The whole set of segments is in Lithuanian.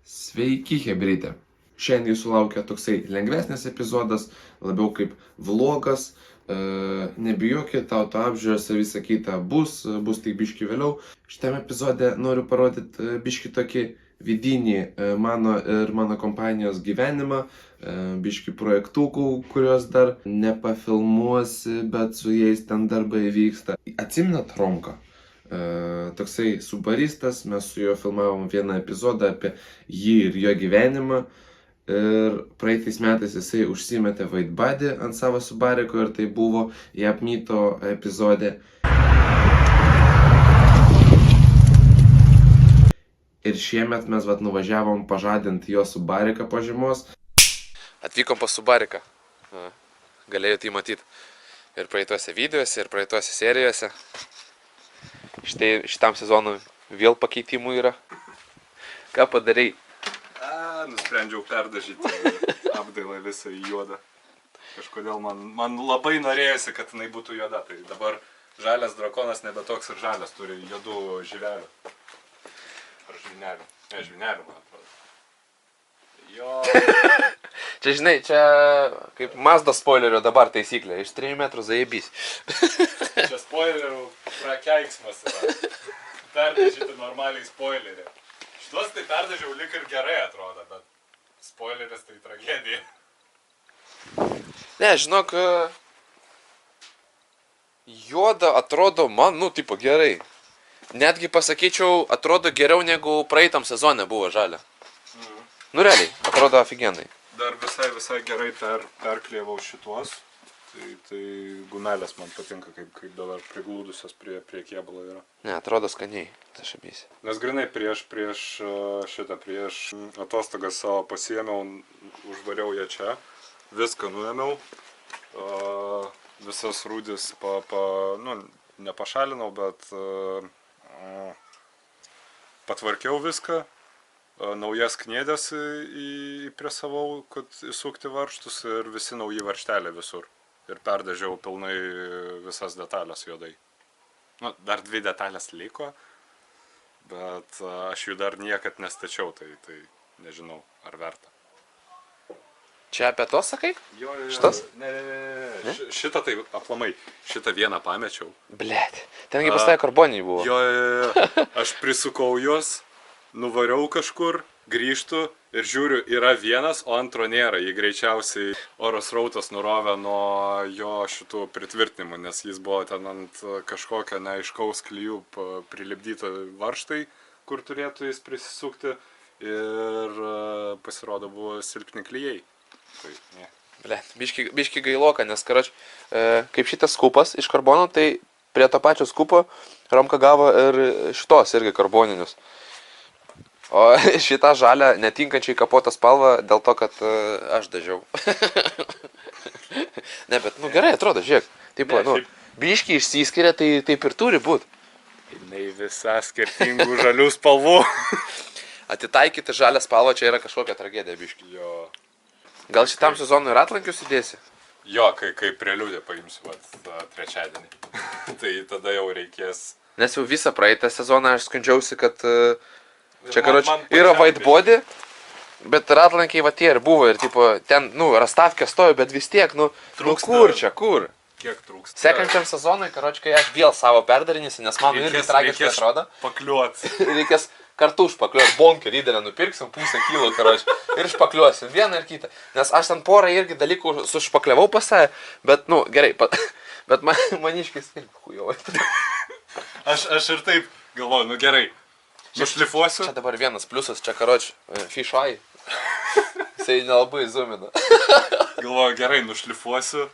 Sveiki, hebrytė. Šiandien jūsų laukia toksai lengvesnis epizodas, labiau kaip vlogas. Nebijokit, autoapžiūros ir visa kita bus tik biški vėliau. Šitame epizode noriu parodyti biški tokį vidinį mano ir mano kompanijos gyvenimą, biški projektukų, kuriuos dar nepafilmuosi, bet su jais ten darbai vyksta. Atsimenat Romką? Toksai subaristas, mes su juo filmavom vieną epizodą apie jį ir jo gyvenimą. Ir praeitais metais jisai užsimetė White Body ant savo Subariko ir tai buvo Japmyto epizodė. Ir šiemet mes nuvažiavom pažadinti jo Subariką po žiemos. Atvykom pas Subariką. Galėjote jį matyti ir praeituose videoose, ir praeituose serijose. Šitam sezonui vėl pakeitimų yra. Ką padarai? Nusprendžiau perdažyti apdailą visą į juodą. Kažkodėl man labai norėjosi, kad jinai būtų juoda. Tai dabar žalias drakonas nebe toks ir žalias, turi juodų živelių. Ar žvinelių. Ne, žvinelių, man atrodo. Jo. Čia, žinai, čia kaip Mazda spoilerio dabar taisyklė. Iš 3 metrų zaibys. Čia spoilerių prakeiksmas yra. Perdažyti normaliai spoilerį. Šitos tai perdažiau lik ir gerai atrodo, bet spoileris tai tragedija. Ne, žinok, juoda atrodo man, tipo gerai. Netgi pasakyčiau, atrodo geriau negu praeitam sezone buvo žalia. Realiai, atrodo aфиgenai. Dar visai gerai perklievau šituos. Tai gumelės man patinka, kaip dabar priglūdusios prie kėbulo yra. Ne, atrodo skaniai, tašabys. Nes grinai prieš atostogas savo pasiėmiau, užvariau ją čia, viską nuėmiau, visas rūdis nepašalinau, bet patvarkiau viską, naujas kniedės įpresavau, kad įsukti varžtus ir visi nauji varžteliai visur. Ir perdažiau pilnai visas detalės juodai. Dar 2 detalės liko, bet aš jų dar niekad nestačiau, tai nežinau, ar verta. Čia apie to sakai? Jo. Šitas? Ne. Šitą tai aplamai, šitą vieną pamečiau. Blet, tengi pas tai karboniai buvo. Jo. Aš prisukau juos, nuvariau kažkur, grįžtu ir žiūriu, yra vienas, o antro nėra. Jį greičiausiai oro srautas nurovė nuo jo šitų pritvirtinimų, nes jis buvo ten ant kažkokio neaiškaus klijų prilipdyto varžtai, kur turėtų jis prisisukti, ir pasirodo buvo silpni klijai. Tai, ne. Blet, biški gailoka, nes kaip šitas skupas iš karbono, tai prie to pačio skupo Romka gavo ir šitos irgi karboninius. O šitą žalę netinkančiai kapotą spalvą dėl to, kad aš dažiau. Ne, bet gerai atrodo, žiūrėk. Taip, biški išsiskiria, tai taip ir turi būt. Jinai visa skirtingų žalių spalvų. Atitaikyti žalią spalvą čia yra kažkokia tragedija, biški. Jo. Gal šitam sezonui ir atlankius įdėsi? Jo, kai preliudę paimsiu trečiadienį. Tai tada jau reikės. Nes jau visą praeitą sezoną aš skundžiausi, kad čia, yra White Body, bet ratlankiai tie ir buvo, ir ten, rastavkė stojo, bet vis tiek, kur? Kiek trūksta? Sekančiam sezonui, kai aš vėl savo perdarinėsiu, nes man irgi tragiškai atrodo. Pakliuot. Reikės kartu užpakliuot, bonkę didelę nupirksim, 0,5 kilo, ir išpakliuosim vieną ir kitą. Nes aš ten porą irgi dalykų sušpakliavau pas save, bet, gerai, bet maniškis irgi hujovai. Aš ir taip galvoju, gerai. Nušlifuosiu. Čia dabar vienas pliusas, čia fish eye. Jisai nelabai zoomina. Galvoju, gerai, nušlifuosiu.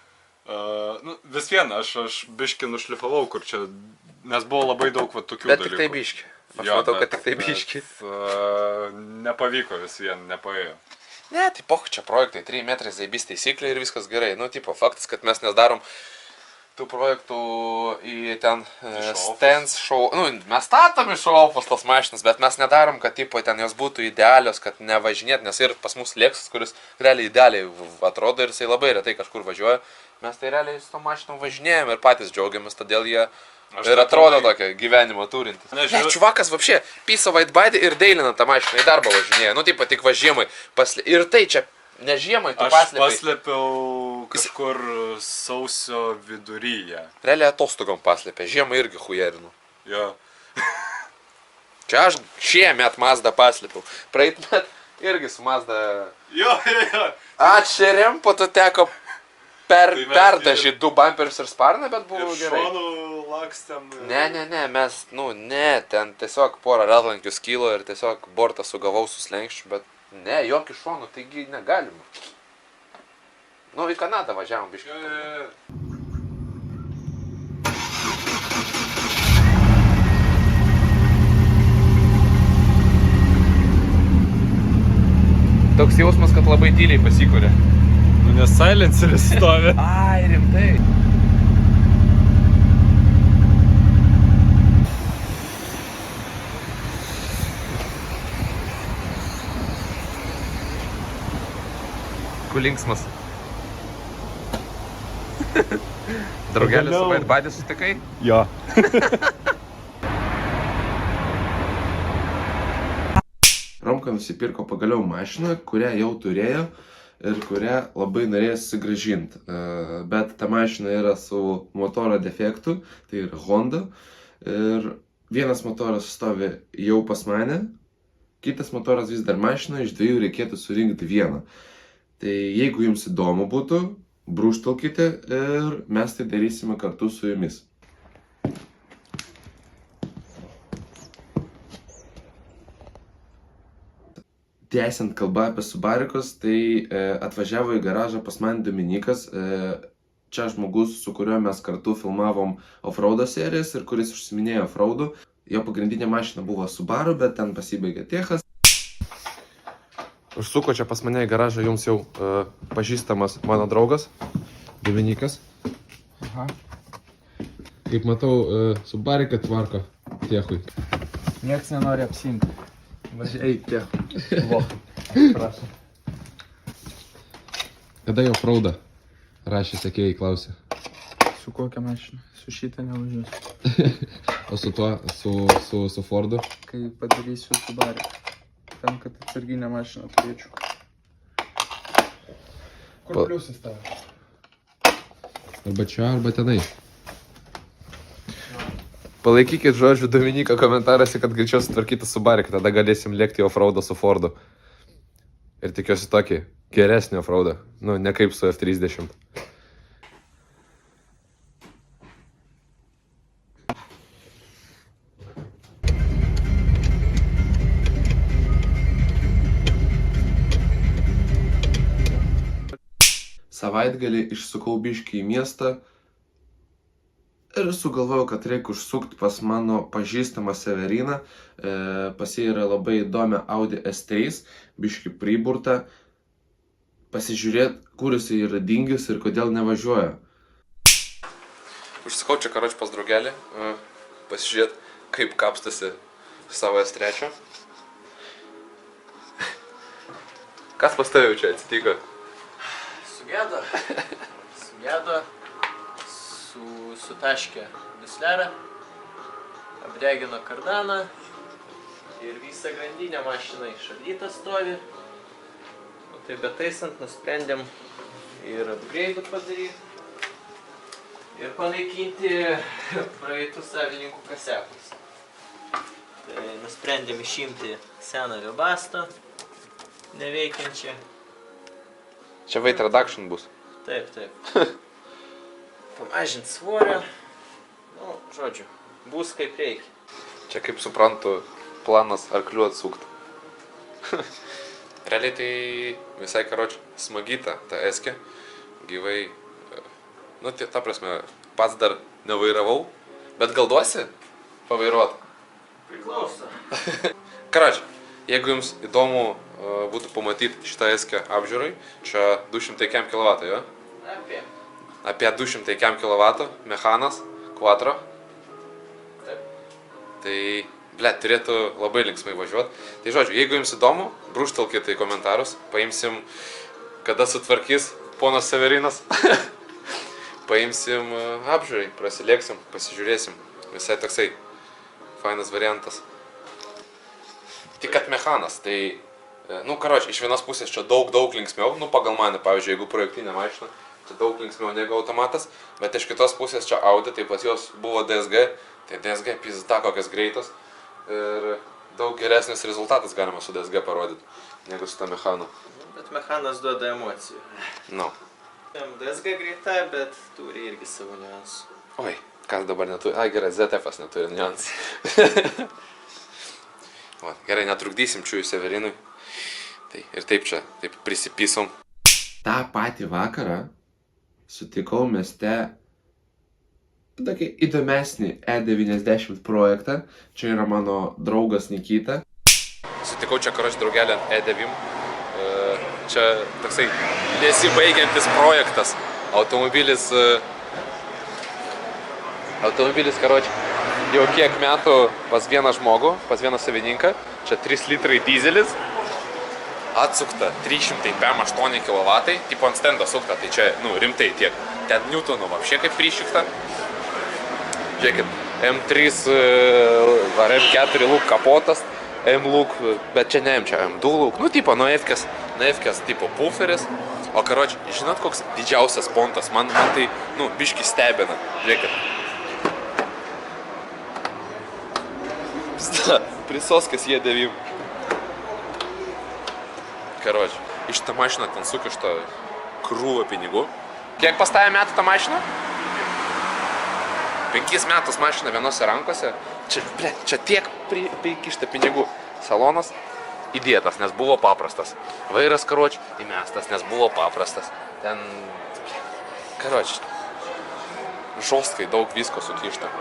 Vis vieną, aš biški nušlifavau, kur čia, nes buvo labai daug tokių dalykų. Bet tik tai biški. Aš matau, kad tik tai biški. Nepavyko vis vien, nepaėjo. Ne, tai čia projektai, 3 metrai zaibys taisyklė ir viskas gerai. Faktas, kad mes nedarom tų projektų į ten stands show, mes statom iš show-offus tas mašinas, bet mes nedarom, kad ten jos būtų idealios, kad nevažinėt, nes ir pas mus Lexus, kuris realiai idealiai atrodo ir jisai labai retai kažkur važiuoja, mes tai realiai su tom mašinom važinėjom ir patys džiaugiamės, todėl jie Ir atrodo tokia gyvenimo turintis. Ne, Nežiūrėjau. čuvakas vapšė, pysa vaidbaidį ir dailina tą mašiną, į darbą važinėja. Nu, taip tik va žiemai. Ir tai čia, ne žiemai, tu Aš paslėpai. paslėpiau kažkur sausio viduryje. Realiai atostogom paslėpė, žiemą irgi hujerinu. Jo. Čia aš šiemet Mazda paslėpiau. Praeit met irgi su Mazda Jo. atšerėm, po to teko Tai mes perdažyti du bumperius ir sparną, bet buvo Ir gerai. šonų lakstėm. Ne, mes, ten tiesiog porą ratlankių skilo ir tiesiog bortą sugavau su slenkščiu, bet ne, jokių šonų, taigi negalima. Nu, į Kanadą važiavom biškai. Jo. Toks jausmas, kad labai tyliai pasikūrė. Nu, nes silenceris stovi. Ai, rimtai. Kulinksmas. Draugelis su vaidbadį sutikai? Jo. Romka nusipirko pagaliau mašiną, kurią jau turėjo ir kurią labai norėjo susigrąžinti. Bet ta mašina yra su motoro defektu, tai yra Honda. Ir vienas motoras stovi jau pas mane, kitas motoras vis dar mašina, iš dviejų reikėtų surinkti vieną. Tai jeigu jums įdomu būtų, brūžtelkite ir mes tai darysime kartu su jumis. Tęsiant kalbą apie Subarikus, tai atvažiavo į garažą pas man Dominikas. Čia žmogus, su kuriuo mes kartu filmavom offroado serijas ir kuris užsiminėjo offroadu. Jo pagrindinė mašina buvo Subaru, bet ten pasibaigė Techas. Užsuko čia pas mane į garažą jums jau pažįstamas mano draugas, Dominikas. Aha. Kaip matau, Subariką tvarko Techui. Niekas nenori apsimti. Važiai Techui. Prašau. Kada jo offroadą rašė sekėjai, klausė. Su kokia mašina? Su šitą nevažiuosiu. O su tuo, su Fordu? Kai padarysiu Subaru. Tam, kad atsarginę mašiną turėčiau. Kur pliusas tavo? Arba čia, arba tenai. Palaikykit žodžiu Dominiką komentaruose, kad greičiau sutvarkyti Subaru, tada galėsim lėkti offroadą su Fordu. Ir tikiuosi tokį geresnį offroadą. Nu, ne kaip su F30. Savaitgalį išsukau biškį į miestą ir sugalvojau, kad reikia užsukti pas mano pažįstamą Severiną. Pas jį yra labai įdomi Audi S3, biškį priburta. Pasižiūrėti, kur jis yra dingęs ir kodėl nevažiuoja. Užsukau čia karoči pas draugelį, pasižiūrėti, kaip kapstasi savo S3. Kas pas tavai čia atsitiko? Sugedo, sutaškė dislerą, apdegino kardaną ir visą grandinę mašiną išardytą stovi. O tai betaisant nusprendėm ir upgrade'ų padaryti ir panaikinti praeitų savininkų kasekus. Tai nusprendėm išimti seną Webasto, neveikiančią. Čia weight reduction bus. Taip. Pamažinti svorio. Nu, žodžiu, bus kaip reikia. Čia, kaip suprantu, planas arklių atsukti. Realiai tai visai karoči smagita ta eskė. Gyvai, nu, ta prasme, pats dar nevairavau, bet gal duosi pavairuot? Priklauso. Karoči, jeigu jums įdomu būtų pamatyti šitą eskę apžiūrai, čia 200 kW, jo? Apie 200 kW, mechanas, quattro. Taip. Tai, turėtų labai linksmai važiuoti. Tai žodžiu, jeigu jums įdomu, brūžtelkite į komentarus, paimsim, kada sutvarkys ponas Severinas. Paimsim apžiūrai, prasilėksim, pasižiūrėsim. Visai toksai fainas variantas. Tik kad mechanas, tai, nu, karoči, iš vienos pusės čia daug linksmiau, nu, pagal mane, pavyzdžiui, jeigu projektinė mašina, čia daug linksmiau negu automatas, bet iš kitos pusės čia Audi, tai pas jos buvo DSG, tai DSG pizda kokias greitas ir daug geresnis rezultatas galima su DSG parodyti, negu su ta mechanu. Bet mechanas duoda emocijų. Nu. DSG greita, bet turi irgi savo niuansų. Oi, kas dabar neturi? Ai, gerai, ZF-as neturi niuansų. Va, gerai, netrukdysim Čiui Severinui. Tai ir taip čia, taip prisipysom. Ta patį vakarą sutikau mieste tokį įdomesnį E90 projektą. Čia yra mano draugas Nikita. Sutikau čia, karoči, draugelį ant E9. Čia toksai nesibaigiantis projektas. Automobilis, karoči, jau kiek metų pas vieną žmogų, pas vieną savininką. Čia 3 litrai dizelis. Atsukta 300 PM8 kW. Tipo ant stendo sukta, tai čia, nu, rimtai tiek. Ten Newtonų vapšė kaip prišikta. Žiūrėkit, M3 ar M4 lūk kapotas, M lūk, bet čia ne M, čia M2 lūk. Nu, tipo, nuo F-kės tipo puferis. O, karoči, žinot, koks didžiausias pontas? Man tai, nu, biški stebina. Žiūrėkit. Prisoskės E9. Karoči, iš tą mašiną ten sukišta krūvą pinigų. Kiek pastavė metų tą mašiną? 5 metus mašina vienose rankose. Čia tiek prikišta pinigų. Salonas įdėtas, nes buvo paprastas. Vairas, karoči, įmestas, nes buvo paprastas. Ten, karoči, žostkai daug visko sukišta.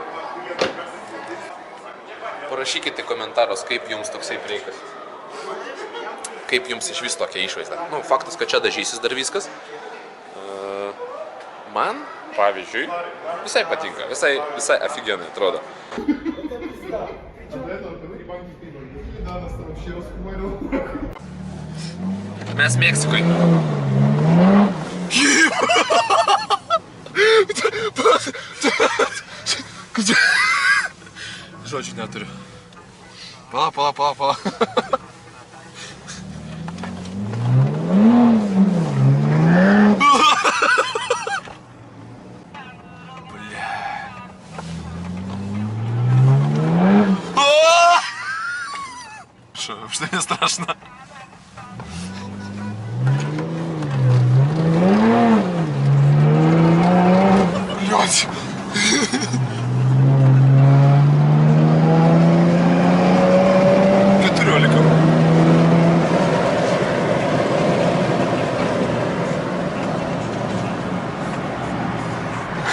Parašykite komentarus, kaip jums toksai breikas. Kaip jums iš vis tokia išvaizda. Nu, faktas, kad čia dažysis dar viskas. Man, pavyzdžiui, visai patinka, visai aфиgenai atrodo. Mes Meksikoj. Žodžių neturiu. Pala. Что не страшно? Блять! Петроликом.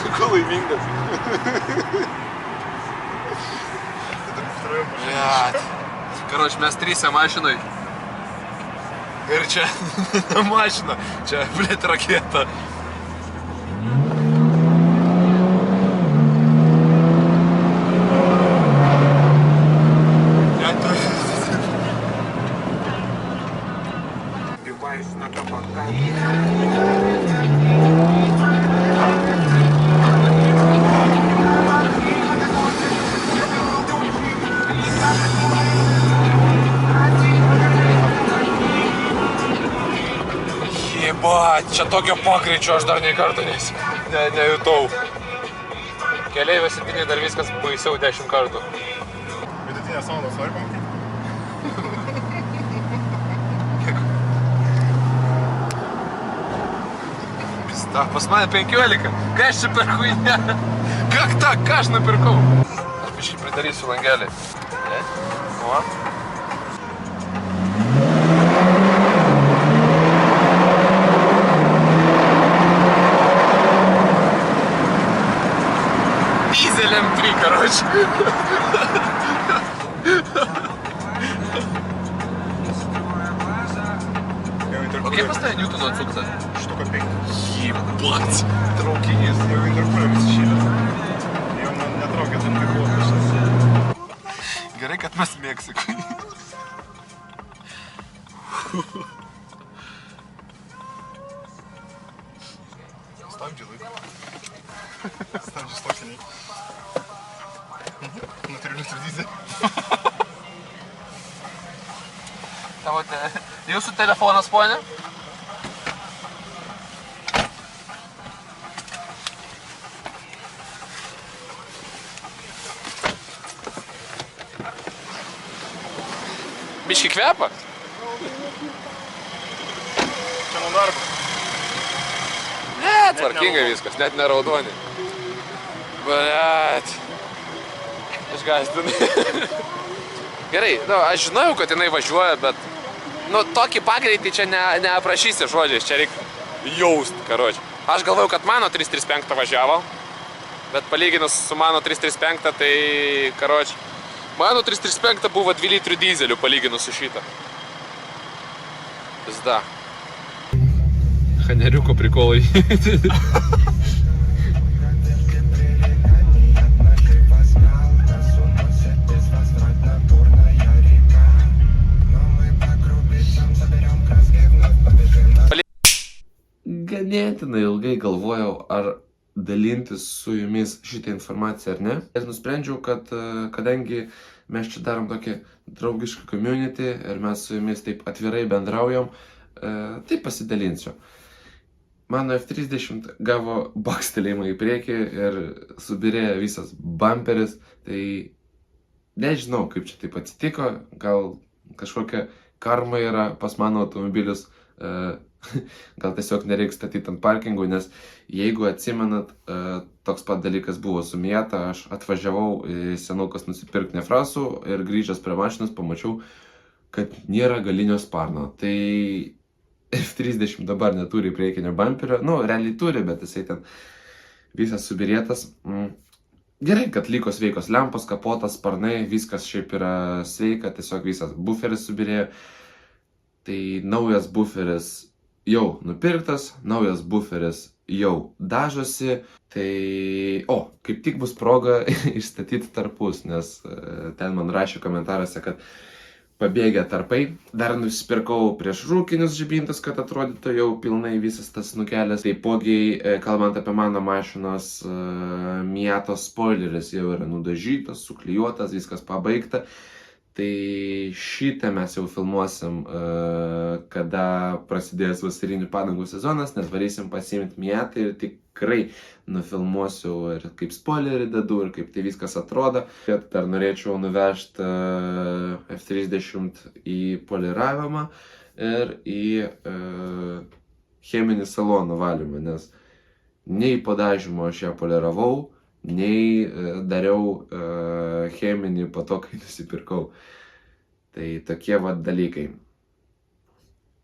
Какой лайминга? Блять! Короче, mes trysia mašinai. Ir čia mašina, čia, blėt, raketa. Čia tokio pagreičio aš dar nei kartą nejutau. Keleivio sėdynėje dar viskas baisiau 10 kartų. Vidutinės valandos nori pamatyti? Pista, pas mane 15. Ką aš čia per huinę? Ką aš nupirkau? Aš biškai pridarysiu langelį. O? M3, короче. O kiek pastavė Newtono atsukta? Штука 5. Ебать! Traukinys. Jau interkuliam įsišylęs. Jau netraukia tam tikrų. Gerai, kad mes Meksikoj. Stabdžiai laiko. Stabdžiai stokiniai. litrų dyzelį. Jūsų telefonas, ponė? Biški kvepa? Čia nuo darbo. Ne, tvarkingai viskas, net neraudoni. Blet. Išgąsdinai. Gerai, nu, aš žinau, kad jinai važiuoja, bet nu, tokį pagreitį čia neaprašysi žodžiais, čia reikia jaust, karoči. Aš galvojau, kad mano 335 važiavo, bet palyginus su mano 335, tai, karoči, mano 335 buvo 2 litrų dyzelių palyginus su šitą. Pizda. Chaneriuko prikolai. Ganėtinai ilgai galvojau, ar dalintis su jumis šitą informaciją ar ne. Ir nusprendžiau, kad kadangi mes čia darom tokį draugišką community ir mes su jumis taip atvirai bendraujam, tai pasidalinsiu. Mano F30 gavo bakstelėjimą į priekį ir subirėjo visas bumperis, tai nežinau, kaip čia taip atsitiko, gal kažkokia karma yra pas mano automobilius. Gal tiesiog nereikia statyti ant parkingų, nes jeigu atsimenat, toks pat dalykas buvo su Miata, aš atvažiavau į senukas nusipirkti nefrasų ir grįžęs prie mašinos pamačiau, kad nėra galinio sparno. Tai F30 dabar neturi priekinio bumperio, nu, realiai turi, bet jisai ten visas subirėtas. Gerai, kad liko sveikos lempos, kapotas, sparnai, viskas šiaip yra sveika, tiesiog visas buferis subirėjo. Tai naujas buferis jau nupirktas, naujas buferis jau dažosi, tai, kaip tik bus proga išstatyti tarpus, nes ten man rašė komentaruose, kad pabėgę tarpai. Dar nusipirkau prieš rūkinius žibintus, kad atrodytų jau pilnai visas tas nukelės. Taipogi, kalbant apie mano mašinos Miatos spoileris, jau yra nudažytas, suklijuotas, viskas pabaigta. Tai šitą mes jau filmuosim, kada prasidės vasarinių padangų sezonas, nes varysim pasiimti Miatą ir tikrai nufilmuosiu ir kaip spoilerį dedu, ir kaip tai viskas atrodo. Dar norėčiau nuvežti F30 į poliravimą ir į cheminį saloną valymą, nes nei padažymo aš ją poliravau, nei dariau cheminį po to, kai nusipirkau. Tai tokie va dalykai.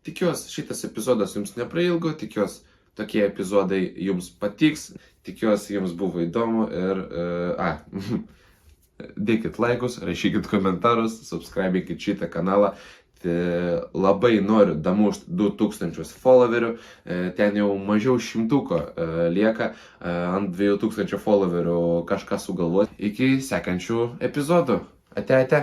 Tikiuosi, šitas epizodas jums neprailgo, tikiuosi, tokie epizodai jums patiks, tikiuosi, jums buvo įdomu ir dėkit laikus, rašykit komentarus, subscribikit šitą kanalą. Labai noriu damušti 2000 followerių, ten jau mažiau 100 lieka, ant 2000 followerių kažką sugalvoti. Iki sekančių epizodų. Ate.